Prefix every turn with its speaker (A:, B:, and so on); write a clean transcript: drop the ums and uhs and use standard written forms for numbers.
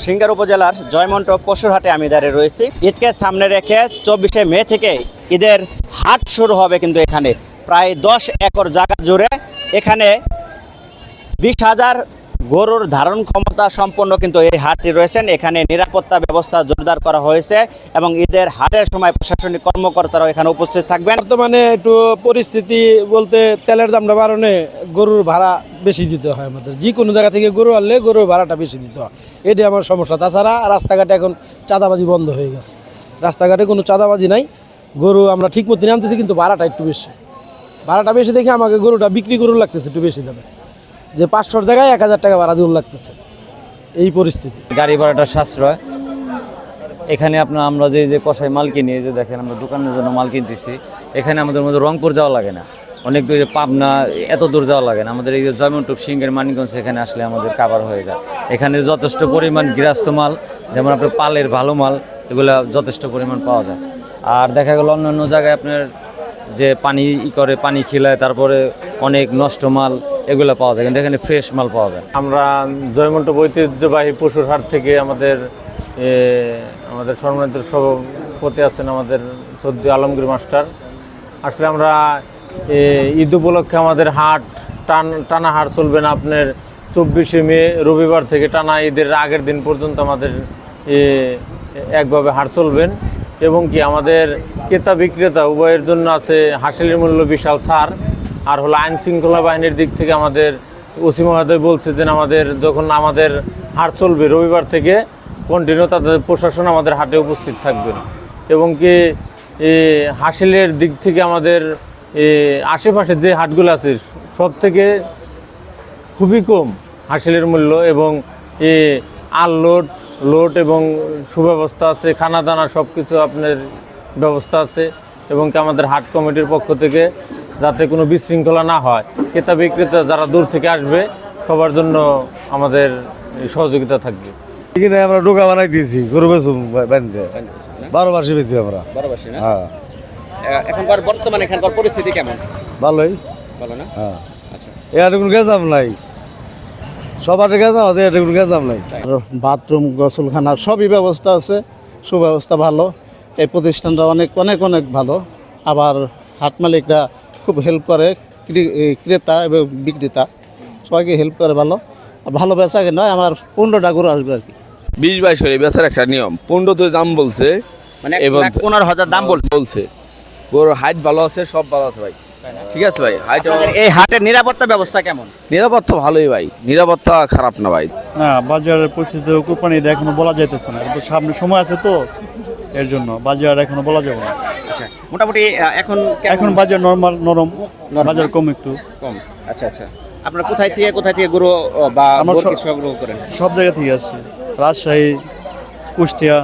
A: Singer উপজেলার জয়মন্টপ পশুর হাটে আমি দাঁড়িয়ে রয়েছি। ঈদকে সামনে রেখে 24শে মে থেকে ঈদের হাট শুরু হবে। কিন্তু এখানে প্রায় 10 একর জায়গা জুড়ে এখানে 20,000 গরুর ধারণ ক্ষমতা সম্পন্ন কিন্তু এই হাটটি রয়েছেন। এখানে নিরাপত্তা ব্যবস্থা জোরদার করা হয়েছে এবং ঈদের হাটের সময় প্রশাসনিক কর্মকর্তারাও এখানে উপস্থিত থাকবেন।
B: বর্তমানে একটু পরিস্থিতি বলতে তেলের দামটা বাড়ানো, গরুর ভাড়া বেশি দিতে হয় আমাদের। যে কোনো জায়গা থেকে গরু আনলে গরুর ভাড়াটা বেশি দিতে হয়, এটাই আমার সমস্যা। তাছাড়া রাস্তাঘাটে এখন চাঁদাবাজি বন্ধ হয়ে গেছে, রাস্তাঘাটে কোনো চাঁদাবাজি নাই। গরু আমরা ঠিক মতো আনতেছি, কিন্তু ভাড়াটা একটু বেশি। ভাড়াটা বেশি দেখে আমাকে গরুটা বিক্রি গরু লাগতেছে একটু বেশি দামে, যে 500 জায়গায় 1000 টাকা ভাড়া দিয়ে লাগতেছে। এই পরিস্থিতি,
C: গাড়ি ভাড়াটা সাশ্রয়। এখানে আমরা যে কষাই মাল কিনি, যে দেখেন আমরা দোকানের জন্য মাল কিনতেছি, এখানে আমাদের মধ্যে রংপুর যাওয়া লাগে না, অনেক দূর পাবনা এত দূর যাওয়া লাগে না। আমাদের এই যে জয়মন্টপ সিংহের মানিকগঞ্জ, এখানে আসলে আমাদের কাভার হয়ে যায়। এখানে যথেষ্ট পরিমাণ গৃহস্থ মাল, যেমন আপনার পালের ভালো মাল, এগুলো যথেষ্ট পরিমাণ পাওয়া যায়। আর দেখা গেল অন্যান্য জায়গায় আপনার যে পানি খিলায়, তারপরে অনেক নষ্ট মাল এগুলো পাওয়া যায়, কিন্তু এখানে ফ্রেশ মাল পাওয়া যায়।
D: আমরা জয়মন্টপ ঐতিহ্যবাহী পশুর হাট থেকে আমাদের সম্মানিত সভাপতি আছেন আমাদের চৌধুরী আলমগীর মাস্টার। আসলে আমরা ঈদ উপলক্ষে আমাদের হাট টানা হাট চলবে না। আপনার 24শে মে রবিবার থেকে টানা ঈদের আগের দিন পর্যন্ত আমাদের একভাবে হাট চলবেন। এবং কি আমাদের ক্রেতা বিক্রেতা উভয়ের জন্য আছে হাসিলের মূল্য বিশাল ছাড়। আর হলো আইন শৃঙ্খলা বাহিনীর দিক থেকে আমাদের ওসি মহোদয় বলছে যে যখন আমাদের হাট চলবে রবিবার থেকে কন্টিনিউ, তাদের প্রশাসন আমাদের হাটে উপস্থিত থাকবেন। এবং কি হাসিলের দিক থেকে আমাদের আশেপাশে যে হাটগুলো আছে সব থেকে খুবই কম হাসিলের মূল্য, এবং লোড এবং সুব্যবস্থা আছে, খানা দানা সব কিছু আপনার ব্যবস্থা আছে। এবং কি আমাদের হাট কমিটির পক্ষ থেকে যাতে কোনো বিশৃঙ্খলা না হয়, ক্রেতা বিক্রেতা যারা দূর থেকে আসবে সবার জন্য আমাদের সহযোগিতা থাকবে।
E: এখানে আমরা ডোকা বানাই দিয়েছি, গরু বেচু বাঁধতে 12 মাসে বেশি আমরা। হ্যাঁ,
A: এখনকার বর্তমানে এখানকার পরিস্থিতি কেমন?
E: ভালোই,
A: ভালো না?
E: হ্যাঁ।
A: আচ্ছা,
E: এটা কোনো গেজাম নাই, সবার গেজাম আছে, এটা কোনো গেজাম নাই।
F: বাথরুম, গোসলখানার সবই ব্যবস্থা আছে, সুব্যবস্থা ভালো। এই প্রতিষ্ঠানটা অনেক অনেক অনেক ভালো। আবার হাট মালিকরা খুব হেল্প করে, ক্রেতা এবং বিক্রেতা সবাইকে হেল্প করে ভালো। ভালো বেচা কেন নয়, আমার 15টা গরু আসবে আর কি।
G: 20-22 হলে বেচার একটা নিয়ম। 15 তো দাম বলছে,
A: মানে 1,15,000 দাম
G: বলছে। গরুর হাইট ভালো আছে, সব ভালো আছে ভাই। ঠিক আছে ভাই, হাইট।
A: এই হাটের নিরাপত্তা ব্যবস্থা কেমন?
G: নিরাপত্তা ভালোই ভাই, নিরাপত্তা খারাপ না ভাই।
H: না, বাজারের পরিস্থিতি কোরবানি এখনো বলা যাইতেছে না, কিন্তু সামনে সময় আছে তো, এর জন্য বাজার এখনো বলা যাবে না।
A: আচ্ছা, মোটামুটি
H: এখন বাজার নরম, বাজার কম, একটু
A: কম। আচ্ছা আচ্ছা, আপনারা কোথায় থেকে গরু বা
H: আমরা
A: সংগ্রহ করেন?
H: সব জায়গা থেকে আসছি, রাজশাহী, কুষ্টিয়া,